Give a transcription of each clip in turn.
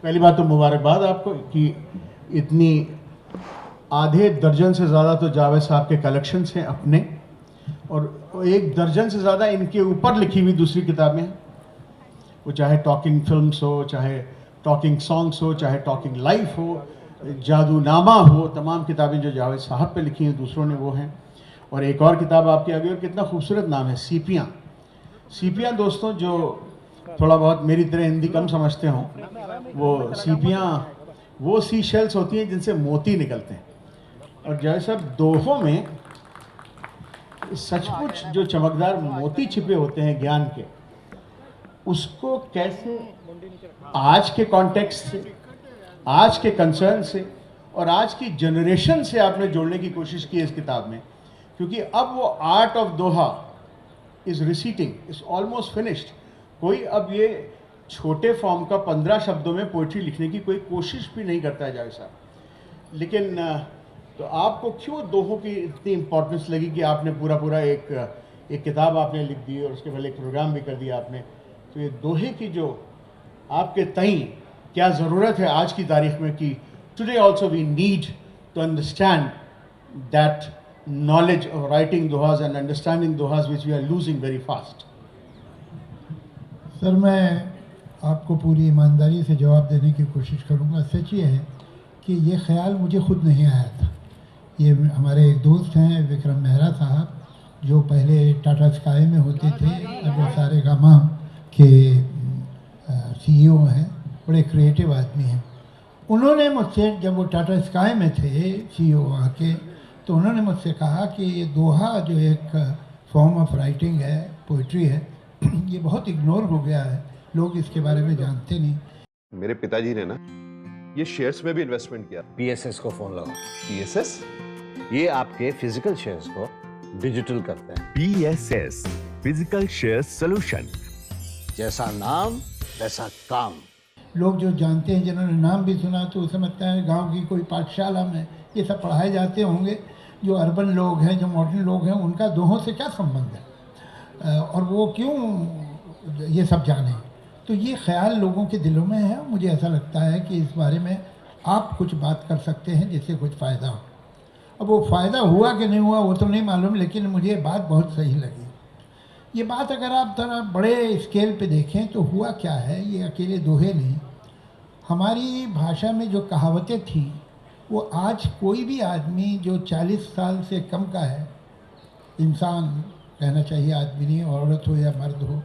पहली बात तो मुबारकबाद आपको कि इतनी आधे दर्जन से ज़्यादा तो जावेद साहब के कलेक्शंस हैं अपने, और 1 दर्जन से ज़्यादा इनके ऊपर लिखी हुई दूसरी किताबें हैं। वो चाहे टॉकिंग फिल्म्स हो, चाहे टॉकिंग सॉन्ग्स हो, चाहे टॉकिंग लाइफ हो, जादूनामा हो, तमाम किताबें जो जावेद साहब पे लिखी हैं दूसरों ने वो हैं। और एक और किताब आपके आगे, और कितना खूबसूरत नाम है, सीपियाँ। सीपियाँ दोस्तों, जो थोड़ा बहुत मेरी तरह हिंदी कम समझते हों, वो सीपियाँ वो सी शेल्स होती हैं जिनसे मोती निकलते हैं। और जैसे दोहों में सचमुच जो चमकदार मोती छिपे होते हैं ज्ञान के, उसको कैसे आज के कॉन्टेक्स्ट से, आज के कंसर्न से और आज की जनरेशन से आपने जोड़ने की कोशिश की है इस किताब में। क्योंकि अब वो art of doha is receding, is almost finished. कोई अब ये छोटे फॉर्म का 15 शब्दों में पोइट्री लिखने की कोई कोशिश भी नहीं करता है जावेद साहब। लेकिन तो आपको क्यों दोहों की इतनी इम्पोर्टेंस लगी कि आपने पूरा एक किताब आपने लिख दी और उसके पहले एक प्रोग्राम भी कर दिया आपने? तो ये दोहे की जो आपके तई क्या ज़रूरत है आज की तारीख में, कि today also we need to understand that knowledge of writing dohas and understanding dohas which we are losing very fast. Sir, मैं आपको पूरी ईमानदारी से जवाब देने की कोशिश करूंगा। सच ये है कि ये ख्याल मुझे खुद नहीं आया था। ये हमारे एक दोस्त हैं विक्रम मेहरा साहब, जो पहले टाटा स्काई में होते थे, अब वो सारे गामा के सीईओ हैं, बड़े क्रिएटिव आदमी हैं। उन्होंने मुझसे, जब वो टाटा स्काई में थे सीईओ आके, तो उन्होंने मुझसे कहा कि ये दोहा जो एक फॉर्म ऑफ राइटिंग है, पोइट्री है, ये बहुत इग्नोर हो गया है, लोग इसके बारे में जानते नहीं। मेरे पिताजी ने ना ये शेयर्स में भी इन्वेस्टमेंट किया। पीएसएस को फोन लगाओ। पीएसएस? ये आपके फिजिकल शेयर्स को डिजिटल करते हैं। PSS physical share solution. जैसा नाम वैसा काम। लोग जो जानते हैं, जिन्होंने नाम भी सुना, तो समझता है गांव की कोई पाठशाला में ये सब पढ़ाए जाते होंगे। जो अर्बन लोग हैं, जो मॉडर्न लोग हैं, उनका दोहों से क्या संबंध है, और वो क्यों ये सब जाने? तो ये ख्याल लोगों के दिलों में है। मुझे ऐसा लगता है कि इस बारे में आप कुछ बात कर सकते हैं जिससे कुछ फ़ायदा हो। अब वो फ़ायदा हुआ कि नहीं हुआ वो तो नहीं मालूम, लेकिन मुझे बात बहुत सही लगी। ये बात अगर आप थोड़ा बड़े स्केल पे देखें तो हुआ क्या है, ये अकेले दोहे नहीं, हमारी भाषा में जो कहावतें थी, वो आज कोई भी आदमी जो 40 साल से कम का है, इंसान कहना चाहिए, आदमी नहीं, औरत हो या मर्द हो,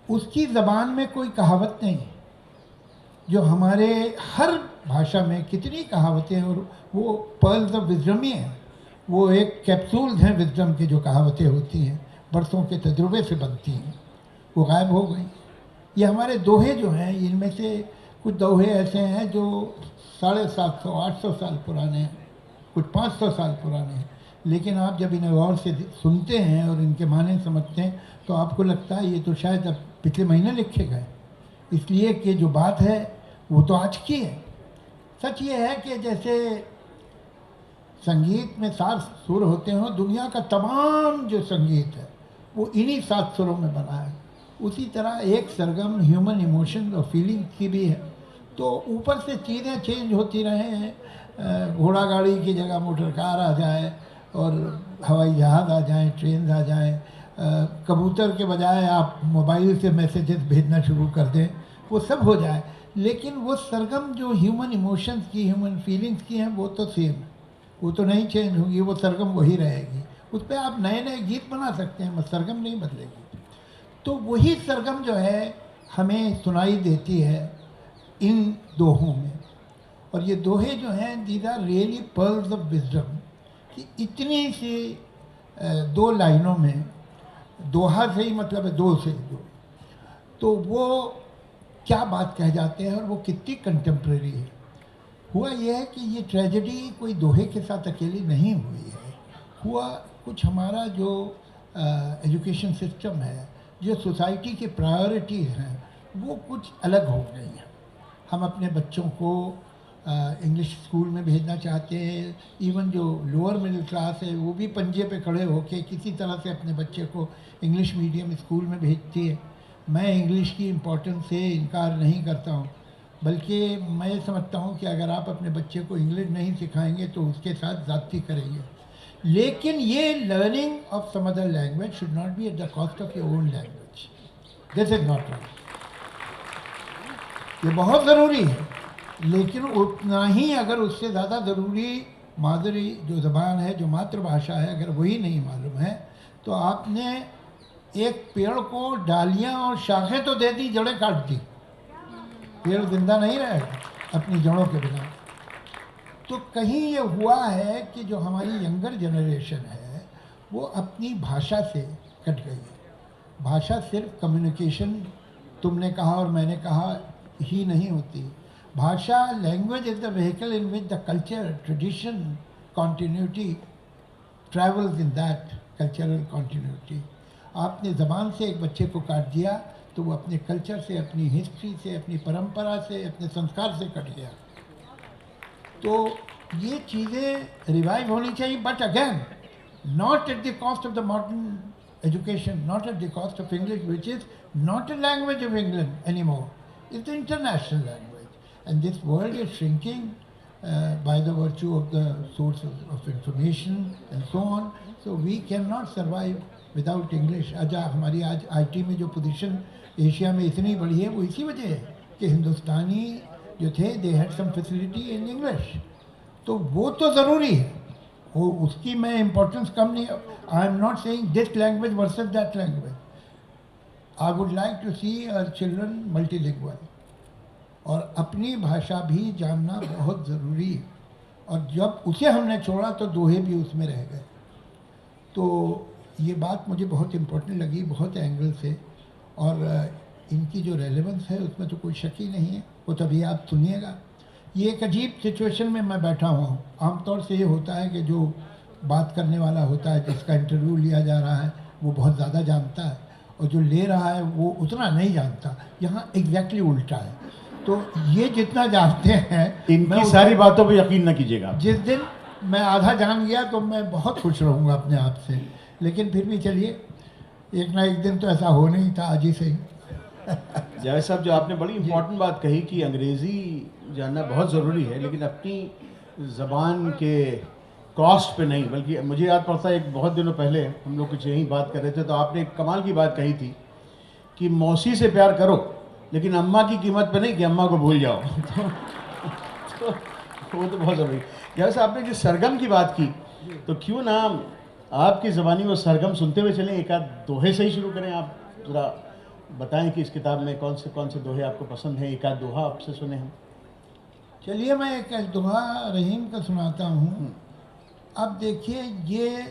उसकी ज़बान में कोई कहावत नहीं। जो हमारे हर भाषा में कितनी कहावतें हैं, और वो पर्ल्स ऑफ विजडम ही हैं, वो एक कैप्सूल्स हैं विजडम की, जो कहावतें होती हैं बरसों के तजुर्बे से बनती हैं, वो गायब हो गई। ये हमारे दोहे जो हैं, इनमें से कुछ दोहे ऐसे हैं जो 750-800 साल पुराने हैं, कुछ 500 साल पुराने हैं, लेकिन आप जब इन्हें गौर से सुनते हैं और इनके माने समझते हैं तो आपको लगता है ये तो शायद अब पिछले महीने लिखे गए, इसलिए कि जो बात है वो तो आज की है। सच ये है कि जैसे संगीत में 7 सुर होते हैं, दुनिया का तमाम जो संगीत है वो इन्हीं 7 सुरों में बना है। उसी तरह एक सरगम ह्यूमन इमोशन और फीलिंग की भी है। तो ऊपर से चीज़ें चेंज होती रहें, घोड़ा गाड़ी की जगह मोटर कार आ जाए, और हवाई जहाज़ आ जाए, ट्रेन आ जाए, कबूतर के बजाय आप मोबाइल से मैसेजेस भेजना शुरू कर दें, वो सब हो जाए, लेकिन वो सरगम जो ह्यूमन इमोशंस की, ह्यूमन फीलिंग्स की हैं, वो तो सेम है, वो तो नहीं चेंज होगी, वो सरगम वही रहेगी। उस पर आप नए नए गीत बना सकते हैं, मगर सरगम नहीं बदलेगी। तो वही सरगम जो है हमें सुनाई देती है इन दोहों में। और ये दोहे जो हैं, these are really pearls of wisdom, कि इतनी सी 2 लाइनों में, दोहा से ही मतलब है 2 से 2, तो वो क्या बात कह जाते हैं और वो कितनी कंटेम्प्रेरी है। हुआ यह है कि ये ट्रेजेडी कोई दोहे के साथ अकेली नहीं हुई है, हुआ कुछ हमारा जो एजुकेशन सिस्टम है, जो सोसाइटी की प्रायोरिटीज़ हैं, वो कुछ अलग हो गई हैं। हम अपने बच्चों को इंग्लिश स्कूल में भेजना चाहते हैं, इवन जो लोअर मिडिल क्लास है वो भी पंजे पे खड़े होकर किसी तरह से अपने बच्चे को इंग्लिश मीडियम स्कूल में भेजती है। मैं इंग्लिश की इम्पोर्टेंस से इनकार नहीं करता हूँ, बल्कि मैं ये समझता हूँ कि अगर आप अपने बच्चे को इंग्लिश नहीं सिखाएंगे तो उसके साथ ज़्यादती करेंगे। लेकिन ये learning of some other language should not be at the cost of your own language. This is not right. ये बहुत ज़रूरी है, लेकिन उतना ही अगर उससे ज़्यादा ज़रूरी मादरी जो ज़बान है, जो मातृभाषा है, अगर वही नहीं मालूम है तो आपने एक पेड़ को डालियाँ और शाखें तो दे दी, जड़ें काट दी, पेड़ जिंदा नहीं रहेगा अपनी जड़ों के बिना। तो कहीं ये हुआ है कि जो हमारी यंगर जनरेशन है वो अपनी भाषा से कट गई है। भाषा सिर्फ कम्युनिकेशन, तुमने कहा और मैंने कहा ही नहीं होती। भाषा, language is the vehicle in which the culture, tradition, continuity travels in that cultural continuity. आपने ज़बान से एक बच्चे को काट दिया तो वो अपने कल्चर से, अपनी हिस्ट्री से, अपनी परंपरा से, अपने संस्कार से कट गया। तो ये चीज़ें रिवाइव होनी चाहिए, but again not at the cost of the modern education, not at the cost of English which is not a language of England anymore. It's the international language. And this world is shrinking by the virtue of the sources of information and so on. So we cannot survive without English. हमारी आज IT में जो position Asia में इतनी बड़ी है वो इसी वजह है कि हिंदुस्तानी जो थे they had some facility in English. तो वो तो ज़रूरी है, वो उसकी मैं इम्पोर्टेंस कम नहीं, I am not saying this language versus that language. I would like to see our children multilingual, और अपनी भाषा भी जानना बहुत ज़रूरी है। और जब उसे हमने छोड़ा तो दोहे भी उसमें रह गए। तो ये बात मुझे बहुत इम्पोर्टेंट लगी, बहुत एंगल से, और इनकी जो रेलेवेंस है उसमें तो कोई शक ही नहीं है। वो तभी आप सुनिएगा। ये एक अजीब सिचुएशन में मैं बैठा हुआ हूँ। आमतौर से ये होता है कि जो बात करने वाला होता है, जिसका इंटरव्यू लिया जा रहा है, वो बहुत ज़्यादा जानता है, और जो ले रहा है वो उतना नहीं जानता। यहाँ एग्जैक्टली उल्टा है। तो ये जितना जानते हैं, इनकी सारी बातों पे यकीन न कीजिएगा। जिस दिन मैं आधा जान गया तो मैं बहुत खुश रहूँगा अपने आप से। लेकिन फिर भी चलिए, एक ना एक दिन तो ऐसा हो नहीं था, आज ही सही। जावेद साहब, जो आपने बड़ी इम्पोर्टेंट बात कही कि अंग्रेज़ी जानना बहुत ज़रूरी है, लेकिन अपनी ज़बान के कॉस्ट पे नहीं। बल्कि मुझे याद पड़ता है, एक बहुत दिनों पहले हम लोग कुछ यहीं बात कर रहे थे, तो आपने एक कमाल की बात कही थी कि मौसी से प्यार करो लेकिन अम्मा की कीमत पे नहीं कि अम्मा को भूल जाओ। तो वो तो बहुत ज़रूरी। जैसे आपने जिस सरगम की बात की, तो क्यों ना आपकी ज़बानी वो सरगम सुनते हुए चलें। एक आध दोहे से ही शुरू करें। आप ज़रा बताएं कि इस किताब में कौन से दोहे आपको पसंद हैं। एक आध दोहा आपसे सुने हम। चलिए, मैं एक दोहा रहीम का सुनाता हूँ। अब देखिए, ये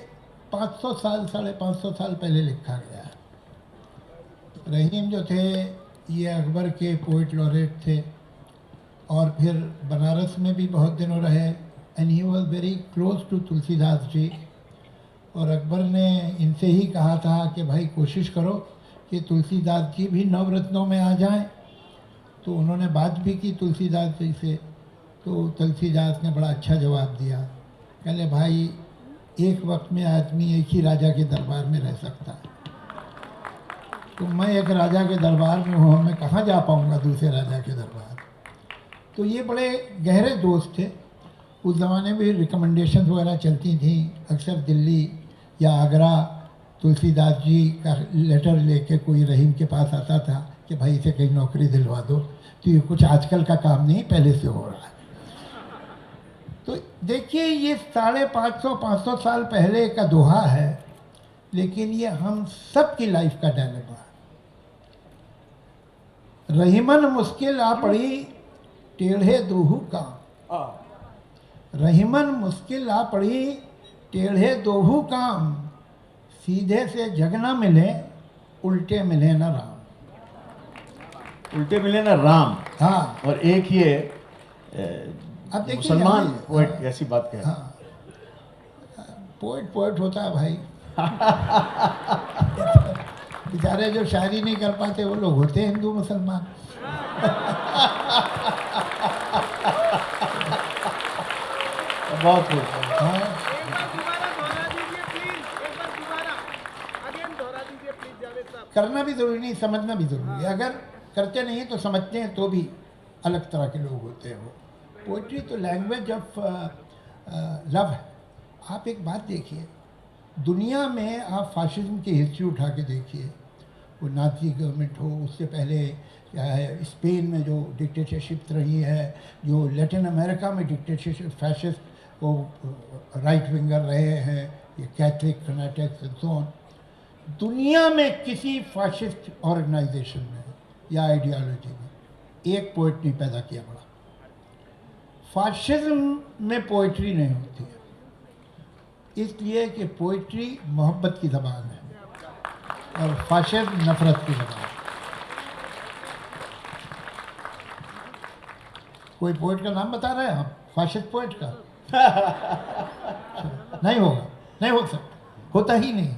500 साल, 550 साल पहले लिखा गया है। रहीम जो थे ये अकबर के पोइट लॉरेट थे, और फिर बनारस में भी बहुत दिनों रहे। And he was very close to Tulsidas ji. और अकबर ने इनसे ही कहा था कि भाई कोशिश करो कि तुलसीदास जी भी नवरत्नों में आ जाएं। तो उन्होंने बात भी की तुलसीदास जी से। तो तुलसीदास ने बड़ा अच्छा जवाब दिया। कहले, भाई एक वक्त में आदमी एक ही राजा के दरबार में रह सकता है। तो मैं एक राजा के दरबार में हूँ, मैं कहाँ जा पाऊँगा दूसरे राजा के दरबार। तो ये बड़े गहरे दोस्त थे। उस ज़माने में रिकमेंडेशन वगैरह चलती थी। अक्सर दिल्ली या आगरा तुलसीदास जी का लेटर लेके कोई रहीम के पास आता था कि भाई इसे कहीं नौकरी दिलवा दो। तो ये कुछ आजकल का काम नहीं, पहले से हो रहा है। तो देखिए, ये 550 साल पहले का दोहा है, लेकिन ये हम सब की लाइफ का डायलेमा है। रहीमन मुश्किल आ पड़ी टेढ़े दोहू काम। रहीमन मुश्किल आ पड़ी टेढ़े दोहू काम। सीधे से जग ना मिले, उल्टे मिले ना राम। उल्टे मिले ना राम। हाँ। और एक ये अब देखिए, मुसलमान पोएट ऐसी बात कहे। हाँ, पोएट होता है भाई। बेचारे जो शायरी नहीं कर पाते वो लोग होते हैं हिंदू मुसलमान। बहुत कुछ। हाँ, करना भी ज़रूरी नहीं, समझना भी ज़रूरी है। अगर करते नहीं तो समझते हैं तो भी अलग तरह के लोग होते हैं वो। पोइट्री तो लैंग्वेज ऑफ लव है। आप एक बात देखिए, दुनिया में आप फाशिज्म की हिस्ट्री उठा के देखिए, वो नाज़ी गवर्नमेंट हो, उससे पहले क्या है स्पेन में जो डिक्टेटरशिप रही है, जो लैटिन अमेरिका में डिक्टेटरशिप फैशिस्ट वो राइट विंगर रहे हैं, ये Catholic fanatics and so on. दुनिया में किसी फाशिस्ट ऑर्गेनाइजेशन में या आइडियोलॉजी में एक पोइट नहीं पैदा किया बड़ा। फाशिज्म में पोइट्री नहीं होती है, इसलिए कि पोइट्री मोहब्बत की ज़बान है और फाशिज्म नफरत की ज़बान है। कोई पोइट का नाम बता रहे हैं आप, फाशिस्ट पोइट का? नहीं होगा, नहीं हो सकता, होता ही नहीं।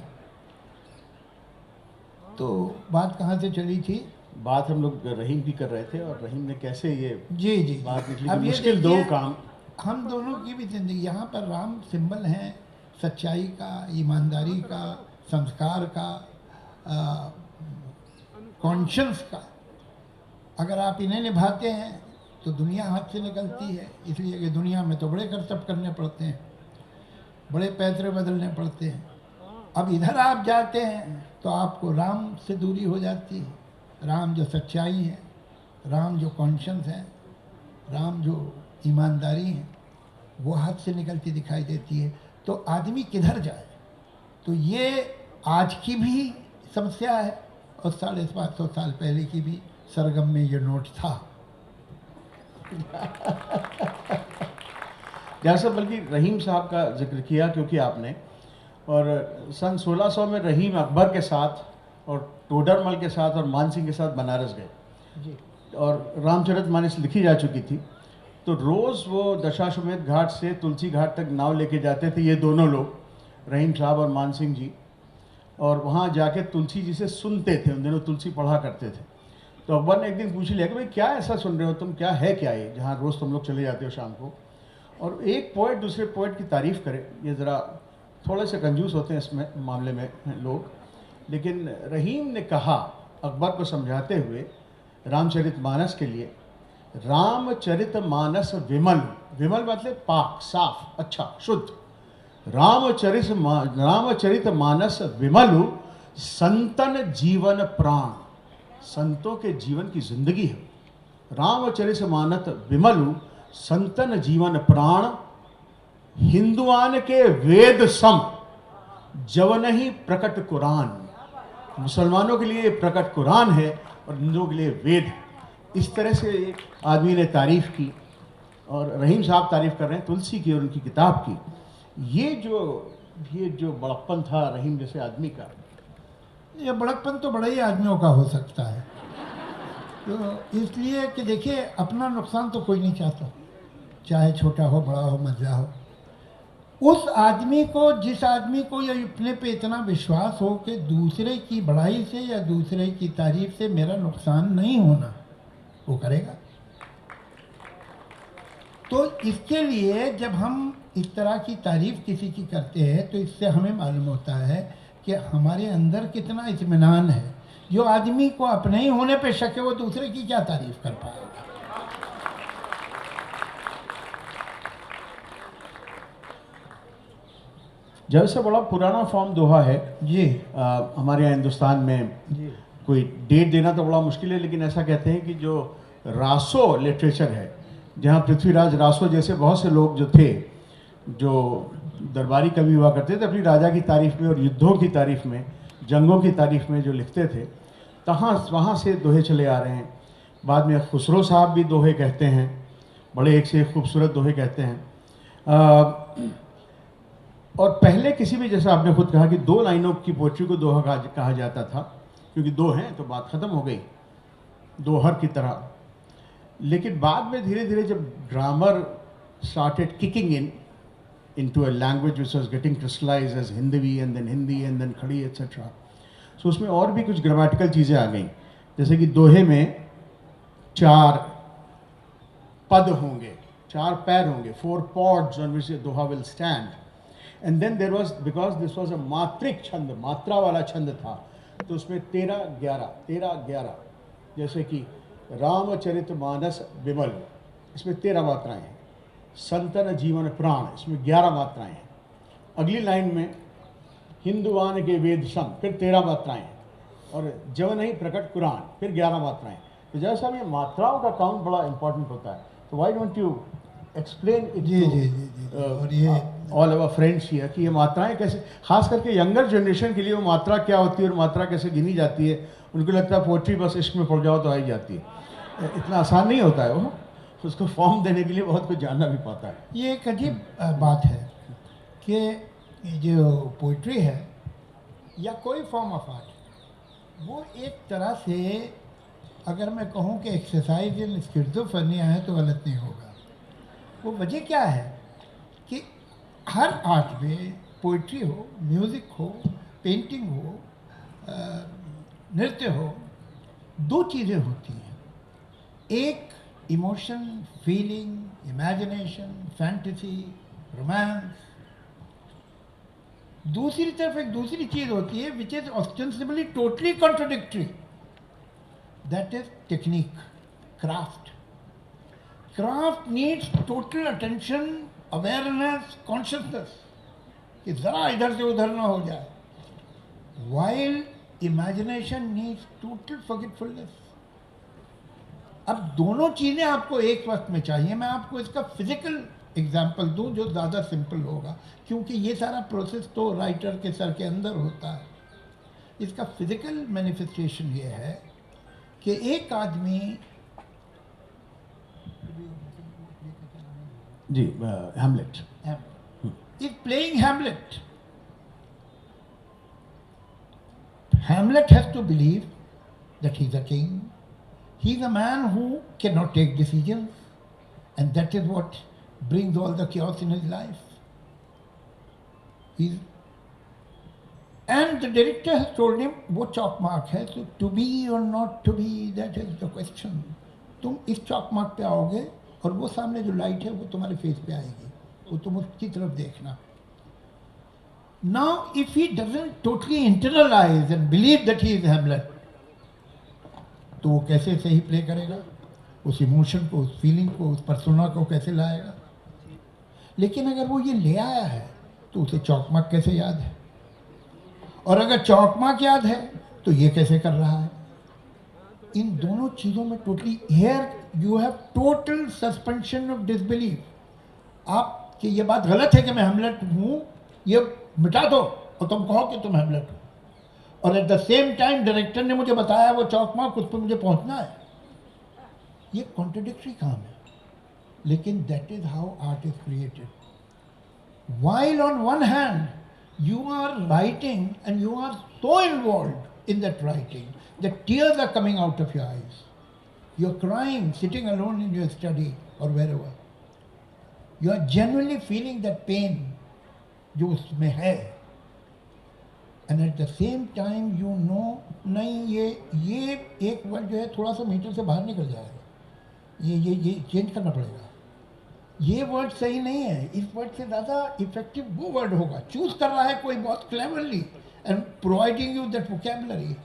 तो बात कहाँ से चली थी? बात हम लोग रहीम की कर रहे थे, और रहीम ने कैसे ये जी जी बात निकली अब कि ये मुश्किल दो देखिए, काम। हम दोनों की भी ज़िंदगी, यहाँ पर राम सिंबल हैं सच्चाई का, ईमानदारी का, संस्कार का, कॉन्शियंस का। अगर आप इन्हें निभाते हैं तो दुनिया हाथ से निकलती है, इसलिए कि दुनिया में तो बड़े करतब करने पड़ते हैं, बड़े पैतरे बदलने पड़ते हैं। अब इधर आप जाते हैं तो आपको राम से दूरी हो जाती है। राम जो सच्चाई है, राम जो कॉन्शियंस है, राम जो ईमानदारी है, वो हाथ से निकलती दिखाई देती है। तो आदमी किधर जाए? तो ये आज की भी समस्या है और 550 साल पहले की भी। सरगम में ये नोट था। जैसा बल्कि रहीम साहब का जिक्र किया क्योंकि आपने, और सन 1600 में रहीम अकबर के साथ और टोडरमल के साथ और मानसिंह के साथ बनारस गए जी और रामचरितमानस लिखी जा चुकी थी। तो रोज़ वो दशाश्वमेध घाट से तुलसी घाट तक नाव लेके जाते थे ये दोनों लोग, रहीम साहब और मानसिंह जी, और वहाँ जाके तुलसी जी से सुनते थे। उन दिनों तुलसी पढ़ा करते थे। तो अकबर ने एक दिन पूछ लिया कि भाई क्या ऐसा सुन रहे हो तुम, क्या है क्या ये जहाँ रोज़ तुम लोग चले जाते हो शाम को? और एक पोइट दूसरे पोइट की तारीफ़ करे, ये ज़रा थोड़े से कंजूस होते हैं इसमें मामले में लोग। लेकिन रहीम ने कहा अकबर को समझाते हुए रामचरितमानस के लिए, रामचरितमानस विमल, विमल मतलब पाक, साफ, अच्छा, शुद्ध। रामचरितमानस विमलु संतन जीवन प्राण, संतों के जीवन की जिंदगी है। रामचरितमानस विमलु संतन जीवन प्राण, हिंदुआन के वेद सम जवन ही प्रकट कुरान। मुसलमानों के लिए प्रकट कुरान है और हिंदुओं के लिए वेद है। इस तरह से एक आदमी ने तारीफ़ की, और रहीम साहब तारीफ़ कर रहे हैं तुलसी की और उनकी किताब की। ये जो बड़प्पन था रहीम जैसे आदमी का, ये बड़कपन तो बड़ा ही आदमियों का हो सकता है। तो इसलिए कि देखिए, अपना नुकसान तो कोई नहीं चाहता, चाहे छोटा हो, बड़ा हो, मझला हो। उस आदमी को, जिस आदमी को ये अपने पे इतना विश्वास हो कि दूसरे की बड़ाई से या दूसरे की तारीफ से मेरा नुकसान नहीं होना, वो करेगा। तो इसके लिए जब हम इस तरह की तारीफ किसी की करते हैं तो इससे हमें मालूम होता है कि हमारे अंदर कितना इत्मीनान है। जो आदमी को अपने ही होने पे शक है वो दूसरे की क्या तारीफ कर पाएगा। जैसे बड़ा पुराना फॉर्म दोहा है जी हमारे यहाँ हिंदुस्तान में। जी कोई डेट देना तो बड़ा मुश्किल है, लेकिन ऐसा कहते हैं कि जो रासो लिटरेचर है, जहाँ पृथ्वीराज रासो जैसे बहुत से लोग जो थे, जो दरबारी कवि हुआ करते थे, अपनी राजा की तारीफ में और युद्धों की तारीफ में, जंगों की तारीफ में जो लिखते थे, वहाँ से दोहे चले आ रहे हैं। बाद में खुसरो साहब भी दोहे कहते हैं, बड़े एक से एक खूबसूरत दोहे कहते हैं। और पहले किसी भी, जैसा आपने खुद कहा कि 2 लाइनों की पोइट्री को दोहा कहा जाता था, क्योंकि 2 हैं तो बात ख़त्म हो गई, दोहर की तरह। लेकिन बाद में धीरे धीरे जब grammar started kicking into a language which was getting crystallized as Hindi and then खड़ी etc. So उसमें और भी कुछ ग्रामेटिकल चीज़ें आ गई, जैसे कि दोहे में 4 पद होंगे, 4 पैर होंगे, 4 pods on which the doha will stand. And then there was, because this was a मात्रिक छंद, मात्रा वाला छंद था, तो उसमें 13-11, 13-11, जैसे कि रामचरितमानस विमल, इसमें 13 मात्राएं हैं। संतन जीवन प्राण, इसमें 11 मात्राएं हैं। अगली लाइन में हिंदुवान के वेद सम, फिर 13 मात्राएं हैं। और जब नहीं प्रकट कुरान, फिर 11 मात्राएं। तो जैसा ये मात्राओं का काउंट बड़ा इंपॉर्टेंट होता है, तो why don't you explain it जी जी जी जी और ये ऑल अवर फ्रेंड्स हियर कि ये मात्राएं कैसे, खास करके यंगर जनरेशन के लिए वो मात्रा क्या होती है और मात्रा कैसे गिनी जाती है। उनको लगता है पोट्री बस इश्क में पड़ जाओ तो आ ही जाती है। इतना आसान नहीं होता है वो, उसको फॉर्म देने के लिए बहुत कुछ जानना भी पड़ता है। ये एक अजीब बात है कि जो पोइट्री है या कोई फॉर्म ऑफ आर्ट, वो एक तरह से अगर मैं कहूँ कि एक्सरसाइज इन स्किज़ोफ्रेनिया है तो गलत नहीं होगा। वो वजह क्या है कि हर आर्ट में, पोइट्री हो, म्यूज़िक हो, पेंटिंग हो, नृत्य हो, दो चीज़ें होती हैं। एक emotion, feeling, imagination, fantasy, romance. दूसरी तरफ एक दूसरी चीज़ होती है which is ostensibly totally contradictory, that is technique, craft. Craft needs total attention, awareness, consciousness कि ज़रा इधर से उधर ना हो जाए, while imagination needs total forgetfulness. अब दोनों चीज़ें आपको एक वक्त में चाहिए। मैं आपको इसका फिजिकल एग्जाम्पल दूं जो ज़्यादा सिंपल होगा, क्योंकि ये सारा प्रोसेस तो राइटर के सर के अंदर होता है। इसका फिजिकल मैनिफेस्टेशन ये है कि एक आदमी जी, Hamlet is playing Hamlet. Hamlet has to believe that he's a king. He's a man who cannot take decisions, and that is what brings all the chaos in his life. And the director has told him, वो chalk mark है, so to be or not to be, that is the question. तुम इस chalk mark पे आओगे और वो सामने जो लाइट है वो तुम्हारे फेस पे आएगी, वो तुम उसकी तरफ देखना। Now, if he doesn't totally internalize and believe that he is Hamlet, तो वो कैसे सही प्ले करेगा? उस इमोशन को, उस फीलिंग को, उस पर्सोना को कैसे लाएगा? लेकिन अगर वो ये ले आया है तो उसे चौक मार्क कैसे याद है? और अगर चौक मार्क याद है तो ये कैसे कर रहा है? इन दोनों चीज़ों में totally, here you have total suspension of disbelief. आप कि ये बात गलत है कि मैं हेमलेट हूँ, ये मिटा दो और तुम कहो कि तुम हेमलेट हो। और at the same time director ने मुझे बताया वो चौक मार्क, उस पर मुझे पहुँचना है। ये कॉन्ट्रडिक्टरी काम है, लेकिन that is how art is created. While on one hand you are writing and you are so involved in that writing that tears are coming out of your eyes. You're crying sitting alone in your study or wherever. You are genuinely feeling that pain जो उसमें है, and at the same time you know नहीं ये एक word जो है थोड़ा सा मीटर से बाहर निकल जाएगा, ये चेंज करना पड़ेगा, ये वर्ड सही नहीं है, इस वर्ड से ज़्यादा इफेक्टिव वो वर्ड होगा। चूज कर रहा है कोई बहुत cleverly and providing you that vocabulary,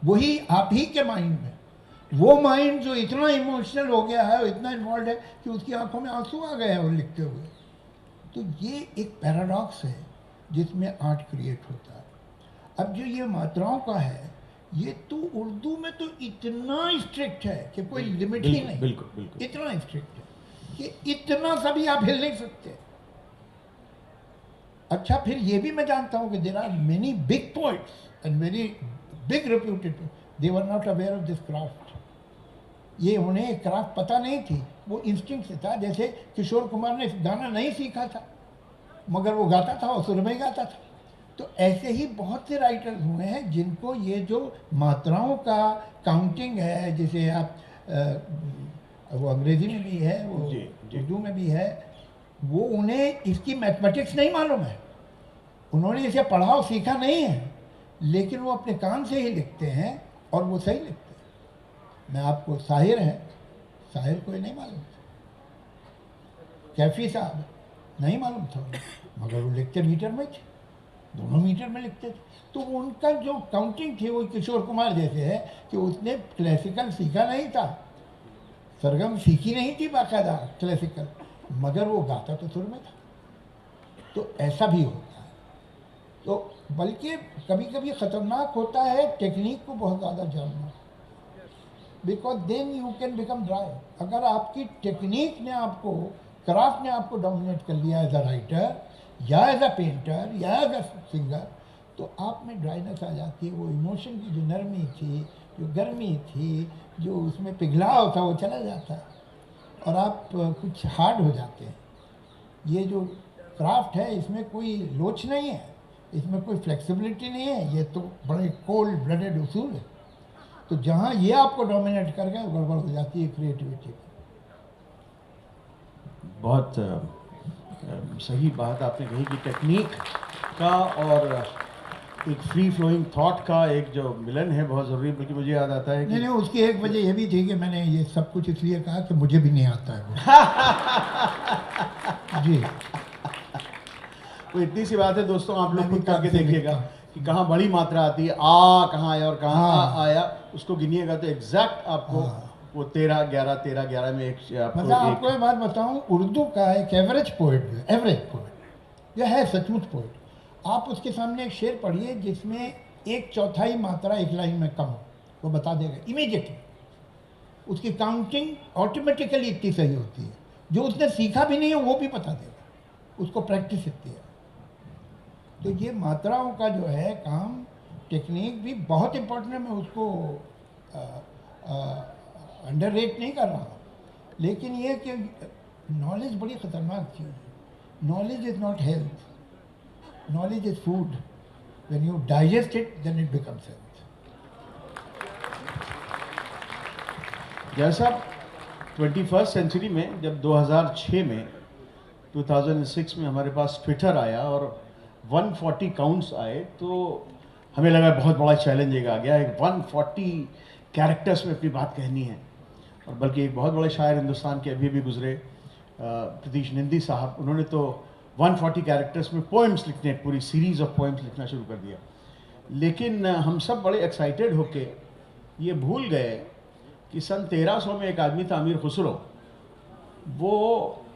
वही आप ही के माइंड में, वो माइंड जो इतना इमोशनल हो गया है, इतना इन्वॉल्व है कि उसकी आंखों में आंसू आ गए हैं वो लिखते हुए। तो ये एक पैराडॉक्स है जिसमें आर्ट क्रिएट होता है। अब जो ये मात्राओं का है, ये तो उर्दू में तो इतना स्ट्रिक्ट है कि कोई लिमिट ही नहीं, बिल्कुल इतना स्ट्रिक्ट है कि इतना सभी आप हिल नहीं सकते। अच्छा, फिर ये भी मैं जानता हूँ कि there are many big poets and very big reputed, they were not aware of this craft. ये उन्हें क्राफ्ट पता नहीं थी, वो इंस्टिंक्ट से था। जैसे किशोर कुमार ने गाना नहीं सीखा था, मगर वो गाता था और सुर में गाता था। तो ऐसे ही बहुत से राइटर्स हुए हैं जिनको ये जो मात्राओं का काउंटिंग है, जिसे आप वो अंग्रेजी में भी है, वो उर्दू में भी है, वो उन्हें इसकी मैथमेटिक्स नहीं मालूम है, उन्होंने इसे पढ़ा और सीखा नहीं है, लेकिन वो अपने कान से ही लिखते हैं और वो सही लिखते हैं। मैं आपको शाहिर है, शाहिर कोई नहीं मालूम था, कैफी साहब नहीं मालूम था, मगर वो लिखते मीटर में थे, दोनों मीटर में लिखते थे। तो उनका जो काउंटिंग थी वो किशोर कुमार जैसे है कि उसने क्लासिकल सीखा नहीं था, सरगम सीखी नहीं थी बाकायदा क्लासिकल, मगर वो गाता तो सुर में था। तो ऐसा भी होता है। तो बल्कि कभी कभी ख़तरनाक होता है टेक्निक को बहुत ज़्यादा जानना, because then you can become dry. अगर आपकी टेक्निक ने आपको, क्राफ्ट ने आपको डोमिनेट कर लिया एज अ राइटर या एज अ पेंटर या एज अ सिंगर, तो आप में ड्राइनेस आ जाती है। वो इमोशन की जो नरमी थी, जो गर्मी थी, जो उसमें पिघलाव था, वो चला जाता है और आप कुछ हार्ड हो जाते हैं। ये जो क्राफ्ट है इसमें कोई लोच नहीं है, इसमें कोई फ्लेक्सिबिलिटी नहीं है, ये तो बड़े कोल्ड ब्लडेड उसूल है। तो जहाँ ये आपको डोमिनेट कर गया गड़बड़ हो जाती है क्रिएटिविटी। बहुत सही बात आपने कही कि टेक्निक का और एक फ्री फ्लोइंग थॉट का एक जो मिलन है बहुत ज़रूरी है। बल्कि मुझे याद आता है कि नहीं, उसकी एक वजह ये भी थी कि मैंने ये सब कुछ इसलिए कहा कि मुझे भी नहीं आता है वो। जी, वो इतनी सी बात है दोस्तों, आप लोग मैं भी खुद करके काफ़ी देखिएगा देखता कि कहाँ बड़ी मात्रा आती है, आ कहाँ आया और कहाँ हाँ। आ आया, उसको गिनिएगा तो एग्जैक्ट आपको हाँ। वो 13-11 में एक मतलब आपको आपको एक बात बताऊं, उर्दू का एक एवरेज पोइट जो है, एवरेज पोइट जो है, सचमुच पोइट, आप उसके सामने एक शेर पढ़िए जिसमें 1/4 मात्रा एक लाइन में कम हो, वो बता देगा इमीडिएटली। उसकी काउंटिंग ऑटोमेटिकली इतनी सही होती है, जो उसने सीखा भी नहीं है वो भी बता देगा, उसको प्रैक्टिस इतनी है। तो ये मात्राओं का जो है काम, टेक्निक भी बहुत इम्पोर्टेंट है। मैं उसको अंडररेट नहीं कर रहा हूँ, लेकिन ये कि नॉलेज बड़ी ख़तरनाक चीज़ है। Knowledge is not health, knowledge is food. When you digest it, then it becomes health. जैसा 21st सेंचुरी में जब 2006 में 2006 में हमारे पास ट्विटर आया और 140 काउंट्स आए, तो हमें लगा बहुत बड़ा चैलेंज एक आ गया है, 140 कैरेक्टर्स में अपनी बात कहनी है। और बल्कि एक बहुत बड़े शायर हिंदुस्तान के अभी भी गुजरे प्रतीश निंदी साहब, उन्होंने तो 140 कैरेक्टर्स में पोएम्स लिखने, पूरी सीरीज़ ऑफ पोएम्स लिखना शुरू कर दिया। लेकिन हम सब बड़े एक्साइटेड होके ये भूल गए कि सन 1300 में एक आदमी था अमीर खुसरो, वो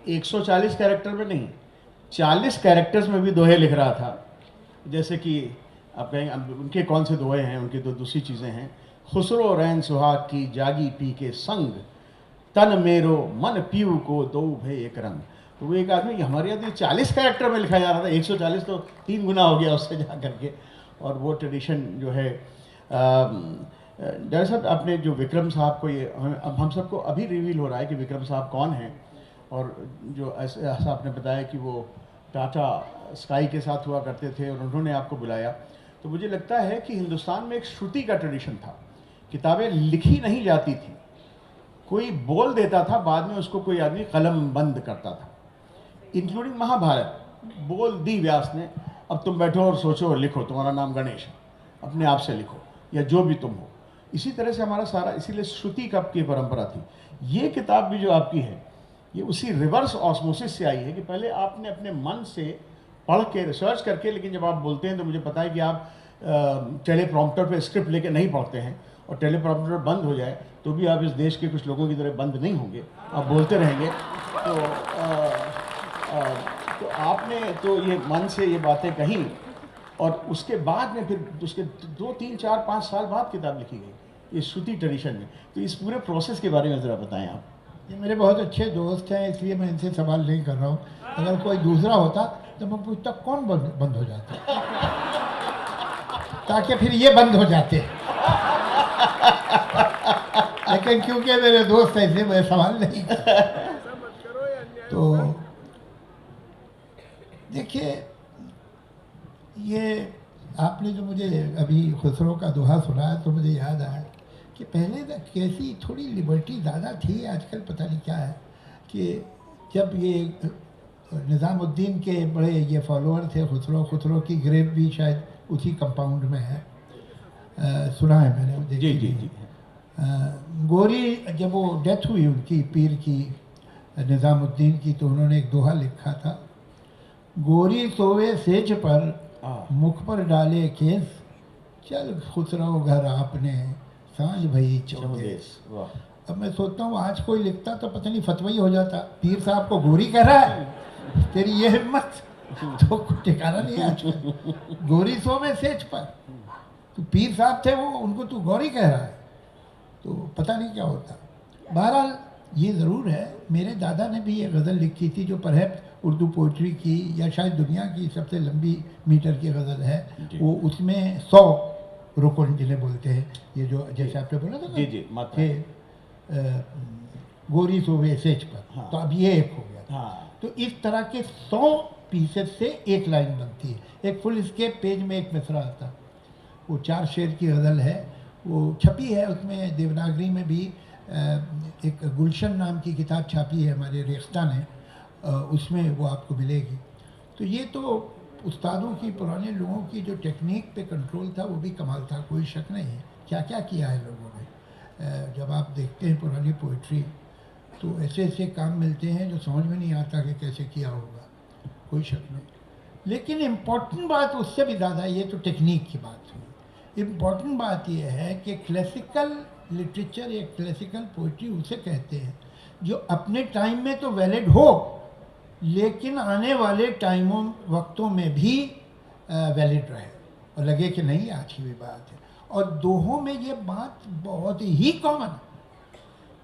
140 कैरेक्टर में नहीं 40 कैरेक्टर्स में भी दोहे लिख रहा था। जैसे कि आप कहेंगे उनके कौन से दोहे हैं, उनकी तो दूसरी चीज़ें हैं। खुसरो रैन सुहाग की जागी पी के संग, तन मेरो मन पीऊ को दो भय एक रंग। तो वो एक आदमी, हमारे यहाँ तो 40 कैरेक्टर में लिखा जा रहा था, 140 तो 3 गुना हो गया उससे जा करके। और वो ट्रेडिशन जो है डॉक्टर साहब, आपने जो विक्रम साहब को, ये अब हम सबको अभी रिवील हो रहा है कि विक्रम साहब कौन हैं। और जो ऐसा आपने बताया कि वो टाटा स्काई के साथ हुआ करते थे और उन्होंने आपको बुलाया, तो मुझे लगता है कि हिंदुस्तान में एक श्रुति का ट्रेडिशन था। किताबें लिखी नहीं जाती थी, कोई बोल देता था, बाद में उसको कोई आदमी कलम बंद करता था। इंक्लूडिंग महाभारत बोल दी व्यास ने, अब तुम बैठो और सोचो और लिखो, तुम्हारा नाम गणेश है, अपने आप से लिखो या जो भी तुम हो। इसी तरह से हमारा सारा, इसीलिए श्रुति कब की परंपरा थी। ये किताब भी जो आपकी है, ये उसी रिवर्स ऑस्मोसिस से आई है कि पहले आपने अपने मन से पढ़ के रिसर्च करके, लेकिन जब आप बोलते हैं तो मुझे पता है कि आप टेलीप्रॉम्प्टर पे स्क्रिप्ट लेके नहीं पढ़ते हैं, और टेलीप्रॉम्प्टर बंद हो जाए तो भी आप इस देश के कुछ लोगों की तरह बंद नहीं होंगे, आप बोलते रहेंगे। तो आपने तो ये मन से ये बातें कही, और उसके बाद में फिर उसके 2, 3, 4, 5 साल बाद किताब लिखी गई, ये श्रुति ट्रेडिशन में। तो इस पूरे प्रोसेस के बारे में ज़रा बताएं आप। ये मेरे बहुत अच्छे दोस्त हैं, इसलिए मैं इनसे सवाल नहीं कर रहा हूँ। अगर कोई दूसरा होता तो मैं पूछता कौन बंद हो जाता, ताकि फिर ये बंद हो जाते। लेकिन क्योंकि मेरे दोस्त हैं, इसलिए मैं सवाल नहीं करता। तो देखिए, ये आपने जो मुझे अभी खुसरो का दोहा सुनाया तो मुझे याद आया कि पहले तक कैसी थोड़ी लिबर्टी ज़्यादा थी, आजकल पता नहीं क्या है। कि जब ये निज़ामुद्दीन के बड़े ये फॉलोअर थे खुसरो की ग्रेव भी शायद उसी कंपाउंड में है, सुना है मैंने। जी जी जी। गोरी जब वो डेथ हुई उनकी, पीर की, निज़ामुद्दीन की, तो उन्होंने एक दोहा लिखा था, गोरी सोवे सेज पर मुख पर डाले केस, चल खुसरो घर आपने सांझ भई चौदेस। अब मैं सोचता हूँ आज कोई लिखता तो पता नहीं फतवा ही हो जाता, पीर साहब को गोरी कह रहा है, तेरी ये हिम्मत, तो कुछ ठिकाना नहीं है आजकल। गोरी सोवे सेज पर, तो पीर साहब थे वो, उनको तू गौरी कह रहा है, तो पता नहीं क्या होता। बहरहाल ये ज़रूर है, मेरे दादा ने भी ये गज़ल लिखी थी जो परहैप्स उर्दू पोइट्री की या शायद दुनिया की सबसे लंबी मीटर की गज़ल है। वो उसमें 100 रुकन जिन्हें बोलते हैं, ये जो जैसे आपने बोला था ना जी जी, मात्रा। कि गोरी सोवे सेज पर, हाँ। तो अब ये एक हो गया। हाँ तो इस तरह के 100 पीसेस से एक लाइन बनती है। एक फुल स्केप पेज में एक मिसरा आता, वो 4 शेर की गज़ल है, वो छपी है उसमें देवनागरी में भी। एक गुलशन नाम की किताब छापी है हमारे रेख्ता ने, उसमें वो आपको मिलेगी। तो ये तो उस्तादों की, पुराने लोगों की जो टेक्निक पे कंट्रोल था वो भी कमाल था, कोई शक नहीं है। क्या क्या किया है लोगों ने। जब आप देखते हैं पुरानी पोइट्री तो ऐसे ऐसे काम मिलते हैं जो समझ में नहीं आता कि कैसे किया होगा, कोई शक नहीं। लेकिन इम्पॉर्टेंट बात उससे भी ज़्यादा, ये तो टेक्निक की बात हुई, इम्पॉर्टेंट बात यह है कि क्लासिकल लिटरेचर या क्लासिकल पोइट्री उसे कहते हैं जो अपने टाइम में तो वैलिड हो लेकिन आने वाले टाइमों वक्तों में भी वैलिड रहे और लगे कि नहीं आज की भी बात है। और दोहों में ये बात बहुत ही कॉमन है।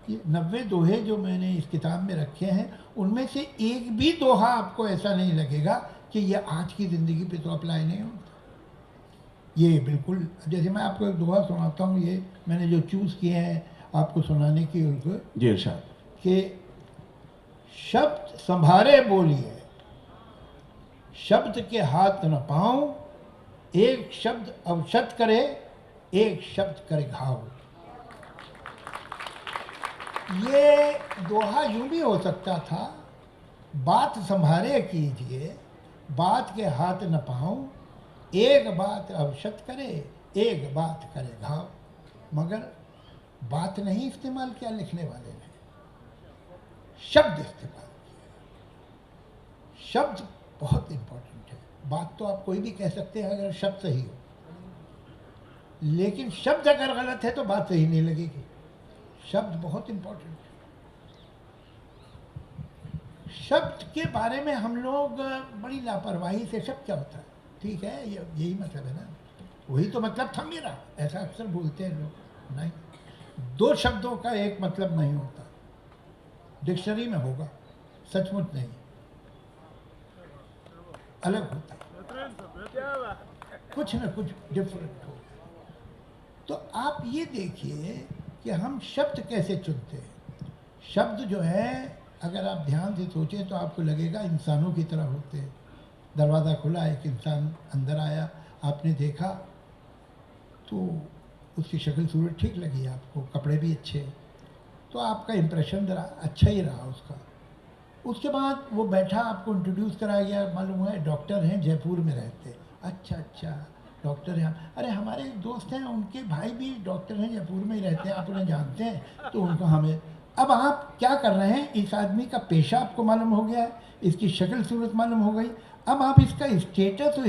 ये 90 दोहे जो मैंने इस किताब में रखे हैं उनमें से एक भी दोहा आपको ऐसा नहीं लगेगा कि ये आज की ज़िंदगी पे तो अप्लाई नहीं होता। ये बिल्कुल, जैसे मैं आपको एक दोहा सुनाता हूँ, ये मैंने जो चूज़ किए हैं आपको सुनाने की उनको, जी इरशाद। कि शब्द संभारे बोलिए, शब्द के हाथ न पाऊं, एक शब्द अवशत करे, एक शब्द करे घाव। ये दोहा यूं भी हो सकता था, बात संभारे कीजिए, बात के हाथ न पाऊं, एक बात अवशत करे, एक बात करे घाव। मगर बात नहीं इस्तेमाल किया लिखने वाले ने, शब्द इस्तेमाल किया। शब्द बहुत इंपॉर्टेंट है। बात तो आप कोई भी कह सकते हैं अगर शब्द सही हो, लेकिन शब्द अगर गलत है तो बात सही नहीं लगेगी। शब्द बहुत इंपॉर्टेंट है। शब्द के बारे में हम लोग बड़ी लापरवाही से, शब्द क्या होता है, ठीक है यही मतलब है ना, वही तो मतलब था मेरा, ऐसा अक्सर बोलते हैं लोग। नहीं, 2 शब्दों का एक मतलब नहीं होता। डिक्शनरी में होगा, सचमुच नहीं, अलग होता है, कुछ ना कुछ डिफरेंट होगा। तो आप ये देखिए कि हम शब्द कैसे चुनते हैं। शब्द जो है अगर आप ध्यान से सोचें तो आपको लगेगा इंसानों की तरह होते हैं। दरवाज़ा खुला, एक इंसान अंदर आया, आपने देखा तो उसकी शक्ल सूरत ठीक लगी आपको, कपड़े भी अच्छे, तो आपका इम्प्रेशन ज़रा अच्छा ही रहा उसका। उसके बाद वो बैठा, आपको इंट्रोड्यूस कराया गया, मालूम है डॉक्टर हैं, जयपुर में रहते। अच्छा अच्छा डॉक्टर हैं, अरे हमारे एक दोस्त हैं, उनके भाई भी डॉक्टर हैं, जयपुर में ही रहते हैं, आप उन्हें जानते हैं, तो उनको हमें। अब आप क्या कर रहे हैं, इस आदमी का पेशा आपको मालूम हो गया है, इसकी शक्ल सूरत मालूम हो गई, अब आप इसका स्टेटस और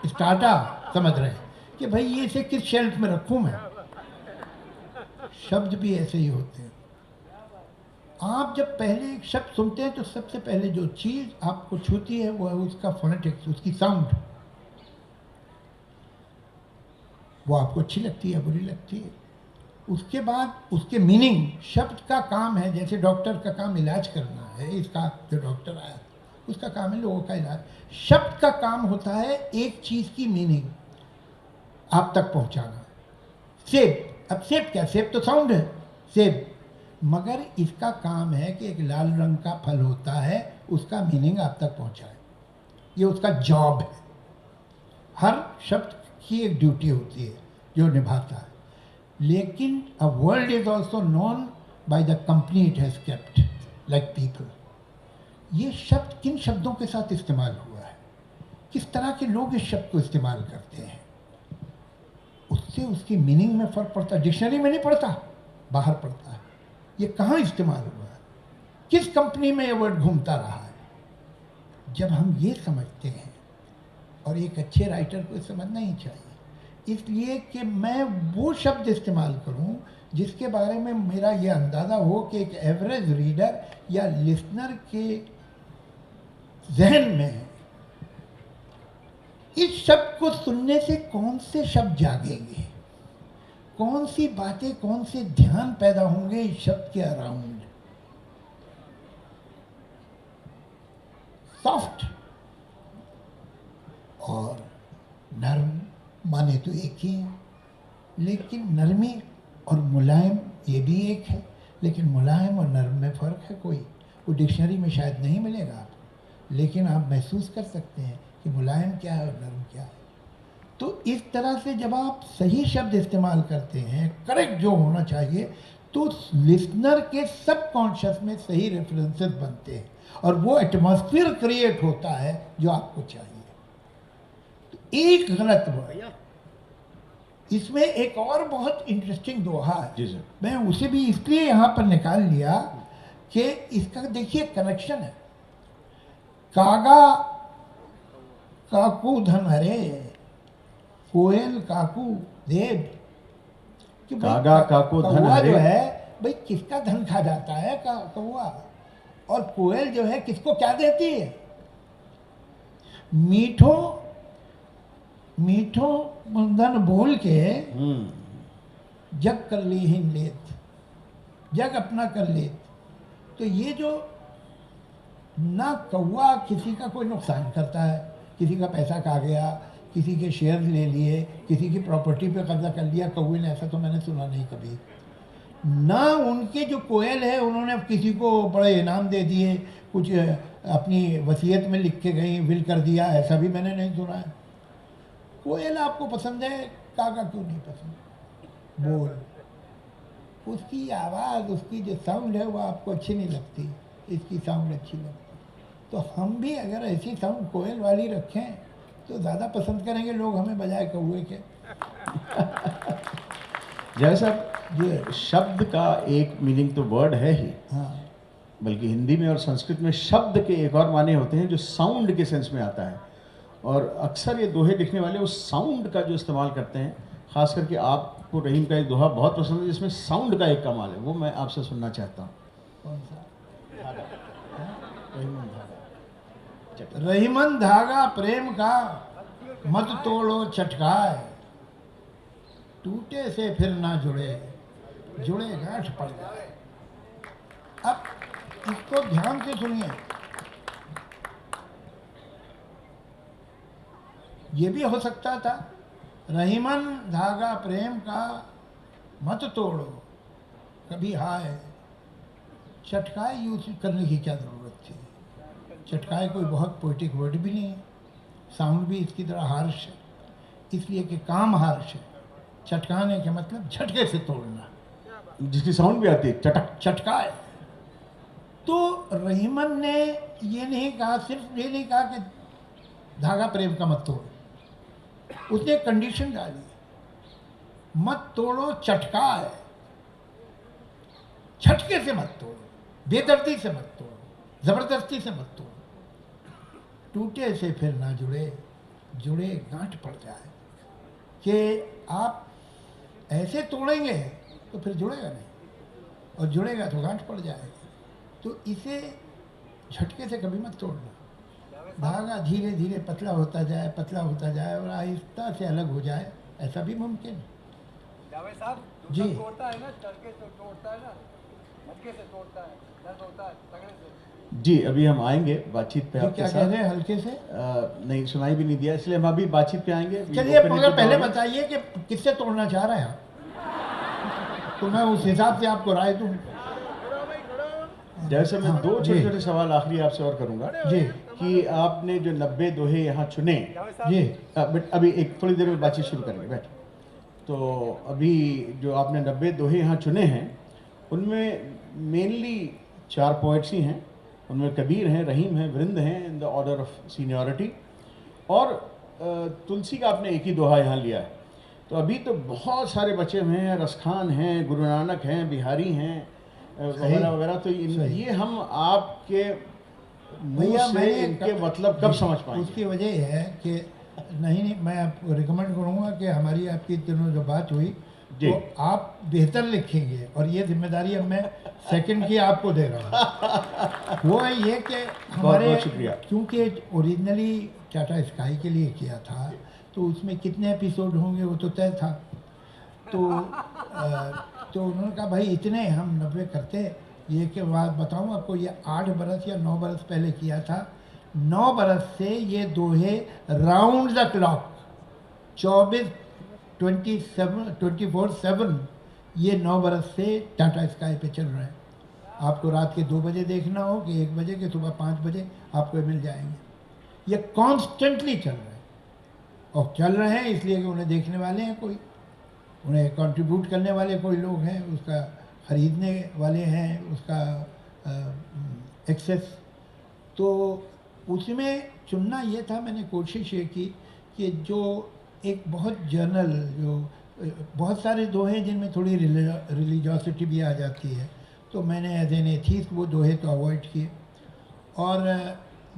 स्टाटा समझ रहे हैं कि भाई ये इसे किस शेल्फ में रखूं मैं। शब्द भी ऐसे ही होते हैं। आप जब पहले एक शब्द सुनते हैं तो सबसे पहले जो चीज़ आपको छूती है वो है उसका फोनेटिक्स, उसकी साउंड। वो आपको अच्छी लगती है, बुरी लगती है। उसके बाद उसके मीनिंग, शब्द का काम है, जैसे डॉक्टर का काम इलाज करना है, इसका जो डॉक्टर आया उसका काम है लोगों का इलाज। शब्द का काम होता है एक चीज़ की मीनिंग आप तक पहुंचाना। सेब, अब सेब क्या, सेब तो साउंड है, सेब, मगर इसका काम है कि एक लाल रंग का फल होता है, उसका मीनिंग आप तक पहुंचाए, ये उसका जॉब है। हर शब्द की एक ड्यूटी होती है जो निभाता है। लेकिन a world is also known by the company it has kept, like people. ये शब्द किन शब्दों के साथ इस्तेमाल हुआ है, किस तरह के लोग इस शब्द को इस्तेमाल करते हैं, उससे उसकी मीनिंग में फ़र्क पड़ता है। डिक्शनरी में नहीं पड़ता, बाहर पड़ता है। ये कहाँ इस्तेमाल हुआ है, किस कंपनी में ये वर्ड घूमता रहा है। जब हम ये समझते हैं, और एक अच्छे राइटर को समझना ही चाहिए, इसलिए कि मैं वो शब्द इस्तेमाल करूं जिसके बारे में मेरा ये अंदाज़ा हो कि एक एवरेज रीडर या लिसनर के जहन में इस शब्द को सुनने से कौन से शब्द जागेंगे, कौन सी बातें, कौन से ध्यान पैदा होंगे इस शब्द के अराउंड। सॉफ्ट और नर्म माने तो एक ही है, लेकिन नरमी और मुलायम ये भी एक है, लेकिन मुलायम और नर्म में फ़र्क है कोई, वो डिक्शनरी में शायद नहीं मिलेगा आपको, लेकिन आप महसूस कर सकते हैं कि मुलायम क्या है और नर्म क्या है। तो इस तरह से जब आप सही शब्द इस्तेमाल करते हैं, करेक्ट जो होना चाहिए, तो लिसनर के सबकॉन्शियस में सही रेफरेंसेस बनते हैं और वो एटमॉस्फेयर क्रिएट होता है जो आपको चाहिए। तो एक गलत वर्ड, इसमें एक और बहुत इंटरेस्टिंग दोहा है, जी सर। मैं उसे भी इसलिए यहाँ पर निकाल लिया कि इसका देखिए कनेक्शन है। कागा काकू धन हरे, कोयल काकू देव। कि भाई कागा काकू धन कौवा हरे। जो है भाई किसका धन खा जाता है कौवा, और कोयल जो है किसको क्या देती है। मीठो मीठो मुंदन बोल के जग कर ली ही लेत, जग अपना कर लेत। तो ये जो ना कौवा किसी का कोई नुकसान करता है, किसी का पैसा खा गया, किसी के शेयर ले लिए, किसी की प्रॉपर्टी पे कब्जा कर लिया कौवे ने, ऐसा तो मैंने सुना नहीं कभी। ना उनके जो कोयल है उन्होंने किसी को बड़े इनाम दे दिए, कुछ अपनी वसीयत में लिख के गई, विल कर दिया, ऐसा भी मैंने नहीं सुना है। कोयल आपको पसंद है, कागा क्यों नहीं पसंद? बोल, उसकी आवाज़, उसकी जो साउंड है वो आपको अच्छी नहीं लगती, इसकी साउंड अच्छी लगती। तो हम भी अगर ऐसी साउंड कोयल वाली रखें तो ज़्यादा पसंद करेंगे लोग हमें बजाय कौवे के। जैसा ये शब्द का एक मीनिंग तो वर्ड है ही, हाँ, बल्कि हिंदी में और संस्कृत में शब्द के एक और माने होते हैं जो साउंड के सेंस में आता है, और अक्सर ये दोहे लिखने वाले उस साउंड का जो इस्तेमाल करते हैं। खास करके आपको रहीम का एक दोहा बहुत पसंद है जिसमें साउंड का एक कमाल है, वो मैं आपसे सुनना चाहता हूँ। कौन सा? रहीमन धागा प्रेम का मत तोड़ो चटकाए, टूटे से फिर ना जुड़े, जुड़े गांठ पड़ जाए। अब इसको ध्यान से सुनिए, ये भी हो सकता था रहीमन धागा प्रेम का मत तोड़ो, कभी हाय चटकाए यूज करने की क्या ज़रूरत थी। चटकाए कोई बहुत पोइटिक वर्ड भी नहीं है, साउंड भी इसकी तरह हार्श है, इसलिए कि काम हार्श है। चटकाने के मतलब झटके से तोड़ना, जिसकी साउंड भी आती है, चटक। चटकाए। तो रहीमन ने ये नहीं कहा, सिर्फ ये नहीं कहा कि धागा प्रेम का मत तोड़ो, उसने कंडीशन डाली, मत तोड़ो चटकाए, झटके से मत तोड़ो, बेदर्दी से मत तोड़ो, जबरदस्ती से मत तोड़ो, टूटे से फिर ना जुड़े, जुड़े गांठ पड़ जाए। कि आप ऐसे तोड़ेंगे तो फिर जुड़ेगा नहीं, और जुड़ेगा तो गांठ पड़ जाएगी। तो इसे झटके से कभी मत तोड़ना। धागा धीरे धीरे पतला होता जाए, पतला होता जाए और आहिस्ता से अलग हो जाए, ऐसा भी मुमकिन है। जावेद साहब, जी। जो तोड़ता है ना, तड़के से तोड़ता है ना, हल्के से तोड़ता है, दर्द होता है तगड़े से। जी, अभी हम आएंगे बातचीत पे जी, आपके क्या साथ। कह रहे हैं हल्के से? नहीं, सुनाई भी नहीं दिया, इसलिए हम अभी बातचीत पे आएंगे। चलिए Open मगर it पहले to- बताइए कि किससे तोड़ना चाह रहे हैं आप, तो मैं उस हिसाब से आपको राय दूं। जैसे मैं हाँ, दो जी। छोटे छोटे सवाल आखिरी आपसे और करूंगा जी कि आपने जो 90 दोहे यहाँ चुने, जी बट अभी एक थोड़ी देर में बातचीत शुरू करेंगे, बैठ। तो अभी जो आपने 90 दोहे यहाँ चुने हैं उनमें मेनली 4 पोइट्स ही हैं, उनमें कबीर हैं, रहीम हैं, वृंद हैं in the order of seniority, और तुलसी का आपने एक ही दोहा यहाँ लिया है। तो अभी तो बहुत सारे बचे हुए हैं, रसखान हैं, गुरु नानक हैं, बिहारी हैं, वगैरह वगैरह। तो ये हम आपके मुंह भैया से मैंने इनके मतलब कब समझ पाएंगे? उसकी वजह यह है कि नहीं मैं आपको रिकमेंड करूँगा कि हमारी आपकी तीनों जो बात हुई जी। तो आप बेहतर लिखेंगे, और ये जिम्मेदारी अब मैं सेकंड की आपको दे रहा हूँ। वो है ये कि हमारे, बहुत शुक्रिया। क्योंकि ओरिजिनली टाटा स्काई के लिए किया था, तो उसमें कितने एपिसोड होंगे वो तो तय था। तो उन्होंने कहा भाई इतने हम 90 करते। ये के बाद बताऊं आपको, ये 8 बरस या 9 बरस पहले किया था। 9 बरस से ये दोहे राउंड द क्लॉक 24/7 ये 9 बरस से टाटा स्काई पे चल रहे हैं। आपको रात के 2 बजे देखना हो कि 1 बजे के, सुबह 5 बजे आपको ये मिल जाएंगे। ये कॉन्स्टेंटली चल रहे हैं, और चल रहे हैं इसलिए कि उन्हें देखने वाले हैं कोई, उन्हें कंट्रीब्यूट करने वाले कोई लोग हैं, उसका ख़रीदने वाले हैं, उसका एक्सेस। तो उसमें चुनना ये था, मैंने कोशिश ये की कि जो एक बहुत जर्नल, जो बहुत सारे दोहे जिनमें थोड़ी रिलीजियोसिटी भी आ जाती है, तो मैंने एज एन एथीस्ट वो दोहे तो अवॉइड किए। और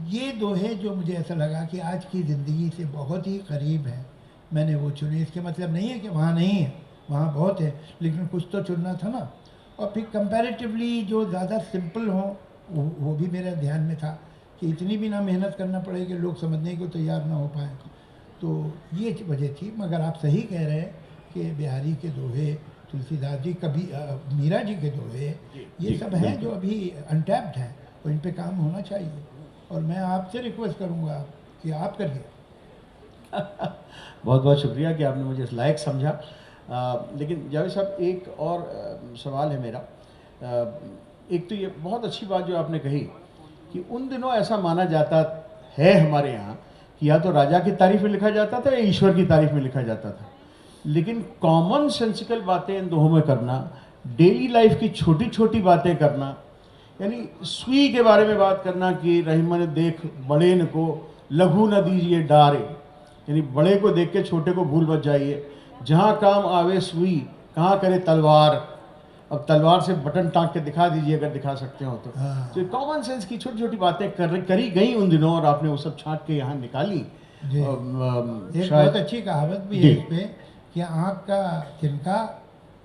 ये दोहे जो मुझे ऐसा लगा कि आज की ज़िंदगी से बहुत ही करीब है, मैंने वो चुने। इसके मतलब नहीं है कि वहाँ नहीं है, वहाँ बहुत है, लेकिन कुछ तो चुनना था ना। और फिर कंपैरेटिवली जो ज़्यादा सिंपल हों, वो भी मेरे ध्यान में था कि इतनी भी ना मेहनत करना पड़े कि लोग समझने को तैयार ना हो पाए। तो ये वजह थी। मगर आप सही कह रहे हैं कि बिहारी के दोहे, तुलसीदास जी, कभी मीरा जी के दोहे, ये सब हैं जो अभी अनटैप्ड हैं, और इन पे काम होना चाहिए। और मैं आपसे रिक्वेस्ट करूँगा कि आप करिए। बहुत बहुत शुक्रिया कि आपने मुझे इस लायक समझा। लेकिन जावेद साहब, एक और सवाल है मेरा। एक तो ये बहुत अच्छी बात जो आपने कही कि उन दिनों ऐसा माना जाता है हमारे यहाँ कि या तो राजा की तारीफ में लिखा जाता था या ईश्वर की तारीफ में लिखा जाता था। लेकिन कॉमन सेंसिकल बातें इन दोहों में करना, डेली लाइफ की छोटी छोटी बातें करना, यानी सुई के बारे में बात करना कि रहीमन देख बड़े न को लघु न दीजिए डारे, यानी बड़े को देख के छोटे को भूल मत जाइए। जहाँ काम आवे सुई, कहाँ करे तलवार। अब तलवार से बटन टांग के दिखा दीजिए अगर दिखा सकते हो तो। तो कॉमन सेंस की छोटी छोटी बातें करी गई उन दिनों, और आपने वो सब छांट के यहाँ निकाली। एक बहुत अच्छी कहावत भी है इस पे कि आँख का तिनका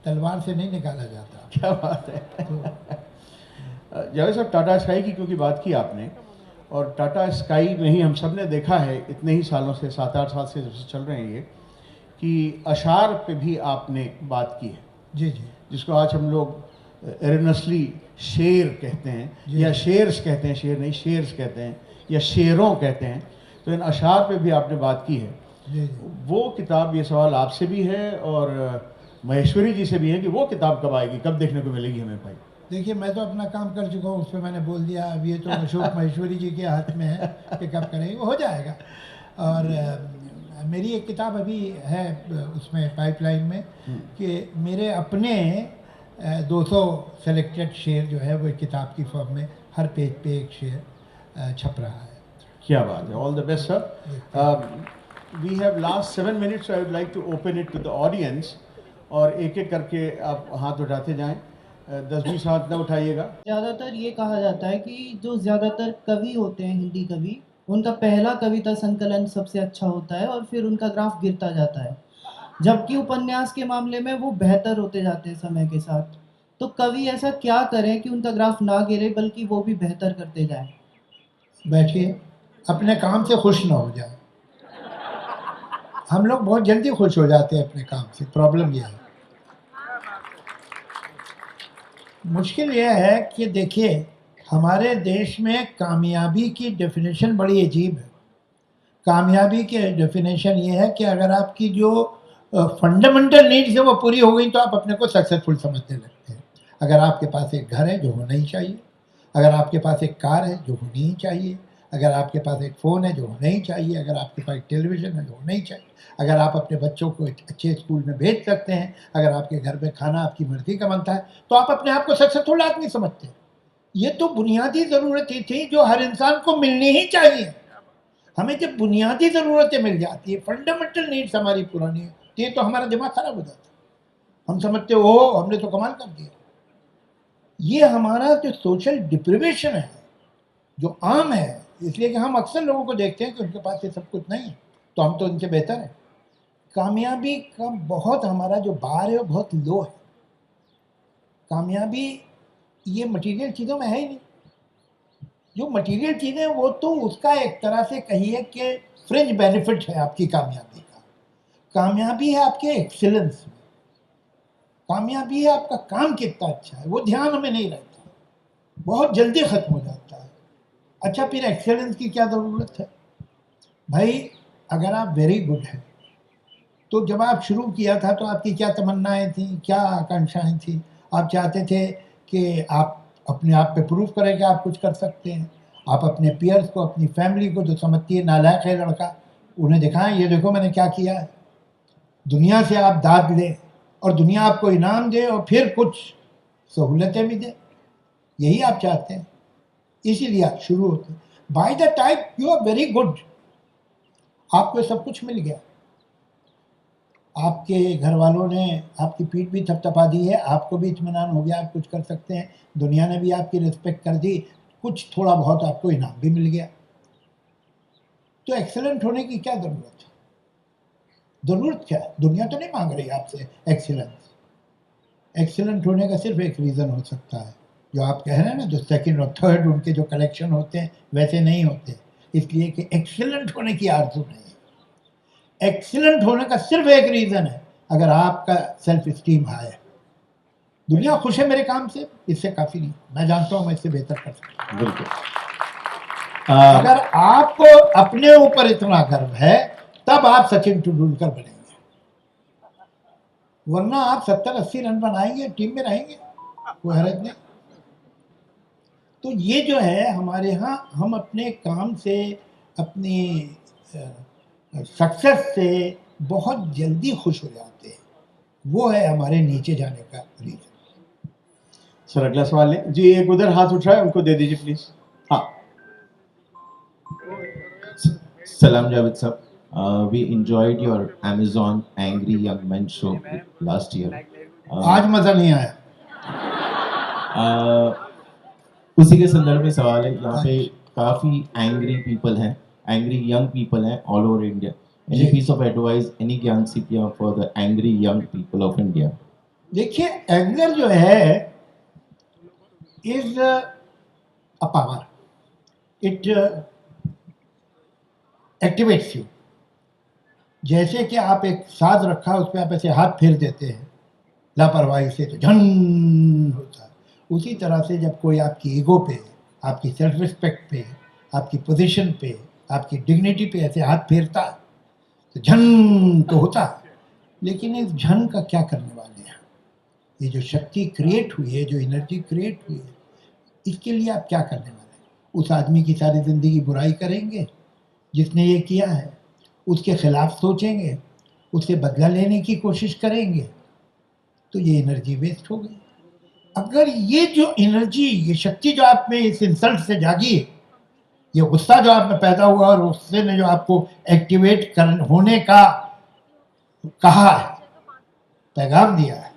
तलवार से नहीं निकाला जाता। क्या बात है। जावेद साहब, टाटा स्काई की क्योंकि बात की आपने, और टाटा स्काई में ही हम सब ने देखा है इतने ही सालों से, 7-8 साल से जब से चल रहे हैं ये, कि अशार पे भी आपने बात की है। जी जी। जिसको आज हम लोग एरनसली शेर कहते हैं, या शेर्स कहते हैं, शेर नहीं शेर्स कहते हैं, या शेरों कहते हैं। तो इन अशार पे भी आपने बात की है। जी जी। वो किताब, ये सवाल आपसे भी है और महेश्वरी जी से भी है कि वो किताब कब आएगी, कब देखने को मिलेगी हमें भाई? देखिए, मैं तो अपना काम कर चुका हूँ, उस पर मैंने बोल दिया। अब ये तो अशोक महेश्वरी जी के हाथ में है कि कब करेंगे, वो हो जाएगा। और मेरी एक किताब अभी है उसमें पाइपलाइन में कि मेरे अपने 200 सेलेक्टेड शेर जो है वो एक किताब की फॉर्म में हर पेज पे एक शेर छप रहा है। क्या बात है। All the best sir. We have last 7 minutes, I would like to open it to the audience, और एक एक करके आप हाथ उठाते जाएं। 10-20 हाथ ना उठाइएगा। ज़्यादातर ये कहा जाता है कि जो ज़्यादातर कवि होते हैं, हिंदी कवि, उनका पहला कविता संकलन सबसे अच्छा होता है और फिर उनका ग्राफ गिरता जाता है, जबकि उपन्यास के मामले में वो बेहतर होते जाते हैं समय के साथ। तो कवि ऐसा क्या करें कि उनका ग्राफ ना गिरे बल्कि वो भी बेहतर करते जाएं? बैठिए, अपने काम से खुश ना हो जाए। हम लोग बहुत जल्दी खुश हो जाते हैं अपने काम से, प्रॉब्लम यह है। मुश्किल यह है कि देखिए, हमारे देश में कामयाबी की डेफिनेशन बड़ी अजीब है। कामयाबी की डेफिनेशन ये है कि अगर आपकी जो फंडामेंटल नीड्स है वो पूरी हो गई तो आप अपने को सक्सेसफुल समझने लगते हैं। अगर आपके पास एक घर है जो होना ही चाहिए, अगर आपके पास एक कार है जो होनी ही चाहिए, अगर आपके पास एक फ़ोन है जो होना ही चाहिए, अगर आपके पास एक टेलीविज़न है जो होना ही चाहिए, अगर आप अपने बच्चों को एक अच्छे स्कूल में भेज सकते हैं, अगर आपके घर में खाना आपकी मर्ज़ी का बनता है, तो आप अपने आप को सक्सेसफुल आदमी समझते हैं। ये तो बुनियादी ज़रूरतें थी जो हर इंसान को मिलनी ही चाहिए। हमें जब बुनियादी ज़रूरतें मिल जाती है, फंडामेंटल नीड्स हमारी पुरानी होती है, तो हमारा दिमाग ख़राब हो जाता है। हम समझते हो हमने तो कमाल कर दिया। ये हमारा जो सोशल डिप्रिवेशन है जो आम है, इसलिए कि हम अक्सर लोगों को देखते हैं कि उनके पास ये सब कुछ नहीं है, तो हम तो उनसे बेहतर हैं। कामयाबी का बहुत हमारा जो बार है वो बहुत लो है। कामयाबी ये मटेरियल चीज़ों में है ही नहीं। जो मटेरियल चीज़ें वो तो उसका एक तरह से कहिए कि फ्रिंज बेनिफिट है आपकी कामयाबी का। कामयाबी है आपके एक्सीलेंस में, कामयाबी है आपका काम कितना अच्छा है, वो ध्यान हमें नहीं रहता, बहुत जल्दी ख़त्म हो जाता है। अच्छा, फिर एक्सीलेंस की क्या ज़रूरत है भाई? अगर आप वेरी गुड हैं तो जब आप शुरू किया था तो आपकी क्या तमन्नाएं थी, क्या आकांक्षाएं थी? आप चाहते थे कि आप अपने आप पे प्रूव करें कि आप कुछ कर सकते हैं। आप अपने पीयर्स को, अपनी फैमिली को जो समझती है नालायक है लड़का, उन्हें दिखाएं ये देखो मैंने क्या किया है। दुनिया से आप दाद लें और दुनिया आपको इनाम दे और फिर कुछ सहूलतें भी दे, यही आप चाहते हैं, इसीलिए आप शुरू होते हैं। By the time you are very good, आपको सब कुछ मिल गया, आपके घर वालों ने आपकी पीठ भी थपथपा दी है, आपको भी इत्मीनान हो गया, आप कुछ कर सकते हैं, दुनिया ने भी आपकी रिस्पेक्ट कर दी, कुछ थोड़ा बहुत आपको इनाम भी मिल गया। तो एक्सीलेंट होने की क्या ज़रूरत है? ज़रूरत क्या है? दुनिया तो नहीं मांग रही आपसे एक्सीलेंस। एक्सीलेंट होने का सिर्फ एक रीज़न हो सकता है, जो आप कह रहे हैं ना, जो सेकंड और थर्ड उनके जो कलेक्शन होते हैं वैसे नहीं होते, इसलिए कि एक्सीलेंट होने की आरज़ू नहीं है। एक्सीलेंट होने का सिर्फ एक रीज़न है, अगर आपका सेल्फ स्टीम हाई है। दुनिया खुश है मेरे काम से, इससे काफ़ी नहीं, मैं जानता हूँ मैं इससे बेहतर कर सकता हूँ। बिल्कुल। अगर आपको अपने ऊपर इतना गर्व है तब आप सचिन तेंदुलकर बनेंगे, वरना आप 70-80 रन बनाएंगे, टीम में रहेंगे, कोई हरज नहीं। तो ये जो है हमारे यहाँ, हम अपने काम से, अपनी सक्सेस से बहुत जल्दी खुश हो जाते हैं, वो है हमारे नीचे जाने का रीज़न। सर अगला सवाल है जी, एक उधर हाथ उठ रहा है, उनको दे दीजिए प्लीज। हाँ, Salam Javed sir, we enjoyed your Amazon Angry Young Men show last year. आज मज़ा नहीं आया। उसी के संदर्भ में सवाल है, यहाँ पे काफी एंग्री पीपल हैं, एंग्री यंग पीपल हैं all over India. Any piece of advice, any gyan सीपिया for the angry young people of India? देखिए, एंगर जो है is a power, it activates you. जैसे कि आप एक साज रखा है, उस पर आप ऐसे हाथ फेर देते हैं लापरवाही से, तो झन होता है। उसी तरह से जब कोई आपकी ईगो पे, आपकी सेल्फ रिस्पेक्ट पे, आपकी पोजीशन पे, आपकी डिग्निटी पे ऐसे हाथ फेरता है तो झन तो होता है। लेकिन इस झन का क्या करने वाले हैं? ये जो शक्ति क्रिएट हुई है, जो एनर्जी क्रिएट हुई है, इसके लिए आप क्या करने वाले हैं? उस आदमी की सारी ज़िंदगी बुराई करेंगे जिसने ये किया है, उसके खिलाफ सोचेंगे, उससे बदला लेने की कोशिश करेंगे, तो ये एनर्जी वेस्ट हो गई। अगर ये जो एनर्जी, ये शक्ति जो आप में इस इंसल्ट से जागी है, ये गुस्सा जो आप में पैदा हुआ और उससे ने जो आपको एक्टिवेट होने का कहा है, पैगाम दिया है,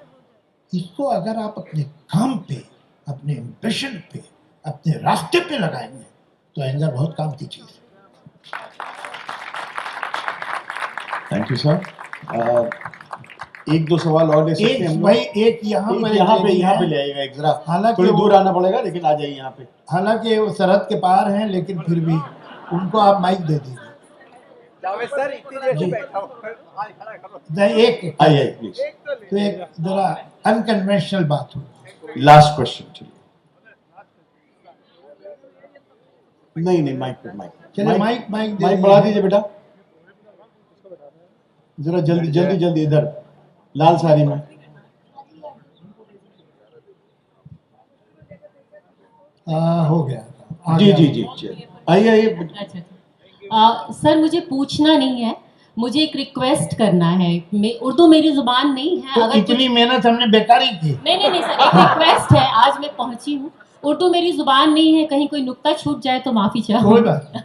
इसको अगर आप अपने काम पे, अपने इम्प्रेशन पे, अपने रास्ते पे लगाएंगे तो एंगर बहुत काम की चीज़ है। Thank you sir. एक दो सवाल और ले सकते हैं हम लोग? भाई एक यहाँ पे ले आइएगा, एक जरा हालांकि थोड़ी वो- दूर आना पड़ेगा, लेकिन आ जाइए यहाँ पे। हालांकि वो सरहद के पार हैं, लेकिन फिर भी उनको आप माइक दे दीजिए। जावेद सर इतनी देर से जी। बैठा हूँ, हाँ, खड़ा करो। नहीं, एक आइए प्लीज। तो एक जरा अनकन्वेंशनल बात हो। लास्ट क्वेश्चन, चलिए। नहीं माइक पे, चलिए माइक दे माइक बढ़ा दीजिए बेटा, जरा जल्दी इधर लाल साड़ी में। हो गया। आ जी गया। आइए। अच्छा। सर मुझे पूछना नहीं है, मुझे एक रिक्वेस्ट करना है। उर्दू मेरी जुबान नहीं है। तो अगर इतनी मेहनत हमने बेकार ही की। नहीं सर, एक रिक्वेस्ट है, आज मैं पहुंची हूँ, उर्दू मेरी जुबान नहीं है, कहीं कोई नुक्ता छूट जाए तो माफ़ी कोई चाहूँ। बात नहीं।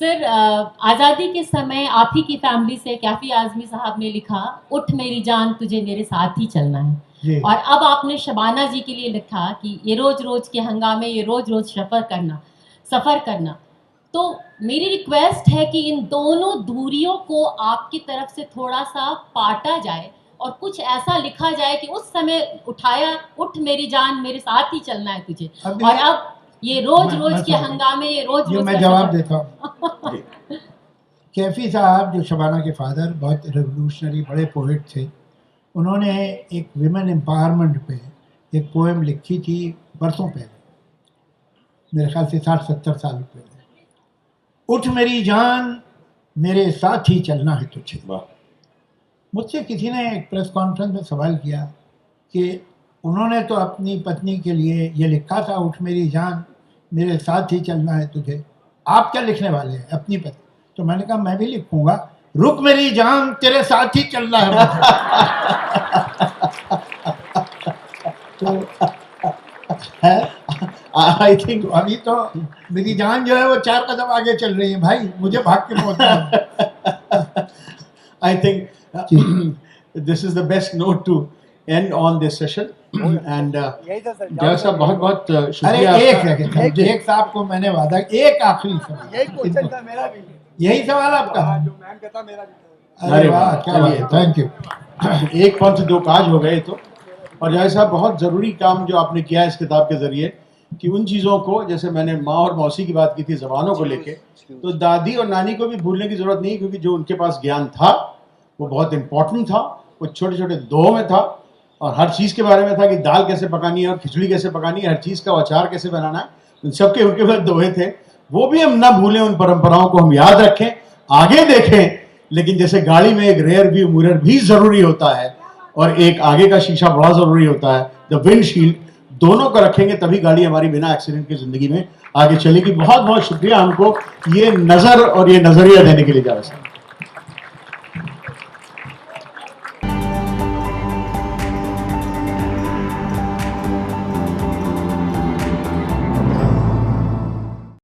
सर आज़ादी के समय आप ही की फैमिली से कैफी आज़मी साहब ने लिखा, उठ मेरी जान तुझे मेरे साथ ही चलना है। जी। और अब आपने शबाना जी के लिए लिखा कि ये रोज़ रोज़ के हंगामे, ये रोज़ रोज़ सफ़र करना। तो मेरी रिक्वेस्ट है कि इन दोनों दूरियों को आपकी तरफ से थोड़ा सा पाटा जाए और कुछ ऐसा लिखा जाए कि उस समय उठाया, उठ मेरी जान, मेरे साथ ही चलना है तुझे। अभी और अब ये रोज मैं रोज के समझ- हंगामे, ये रोज ये रोज मैं का जवाब सफर। देता हूँ। कैफी साहब जो शबाना के फादर बहुत रेवोल्यूशनरी बड़े पोइट थे, उन्होंने एक विमेन एम्पावरमेंट पे एक पोएम लिखी थी बरसों पहले, मेरे ख्याल से 60-70 साल पहले। उठ मेरी जान, मेरे साथ ही चलना है तुझे। मुझसे किसी ने एक प्रेस कॉन्फ्रेंस में सवाल किया कि उन्होंने तो अपनी पत्नी के लिए ये लिखा था, उठ मेरी जान, मेरे साथ ही चलना है तुझे, आप क्या लिखने वाले हैं अपनी पत्नी? तो मैंने कहा मैं भी लिखूंगा, रुक मेरी जान, तेरे साथ ही चलना है मुझे। तो आई थिंक तो अभी तो मेरी जान जो है वो 4 कदम आगे चल रही है भाई, मुझे भाग के पहुंचना है। I think this is the best note to end on this session. And यही था सर, जय साहब बहुत बहुत अरे शुक्रिया एक आपका। सेकंड, एक साहब को मैंने वादा, एक आखिरी सवाल, यही क्वेश्चन था मेरा भी। यही सवाल आपका? हाँ, जो मैम का था मेरा भी था। अरे अरे वाह, वाह, क्या बात है, चलिए। Thank you. एक पंथ दो काज हो गए तो। और जय साहब बहुत ज़रूरी काम जो आपने किया है इस किताब के ज़रिए, कि उन चीज़ों को, जैसे मैंने माँ और मौसी की बात की थी ज़बानों को लेके, तो दादी और नानी को भी भूलने की ज़रूरत नहीं, क्योंकि जो उनके पास ज्ञान था वो बहुत इम्पोर्टेंट था, वो छोटे छोटे दोहों में था, और हर चीज़ के बारे में था कि दाल कैसे पकानी है और खिचड़ी कैसे पकानी है, हर चीज़ का अचार कैसे बनाना है, उन सबके उनके पास दोहे थे। वो भी हम ना भूलें, उन परंपराओं को हम याद रखें, आगे देखें। लेकिन जैसे गाड़ी में एक रेयर व्यू मिरर भी ज़रूरी होता है और एक आगे का शीशा बड़ा ज़रूरी होता है, द विंडशील्ड, दोनों को रखेंगे तभी गाड़ी हमारी बिना एक्सीडेंट की ज़िंदगी में आगे चलेगी। बहुत बहुत शुक्रिया हमको ये नज़र और ये नज़रिया देने के लिए जा रहा है।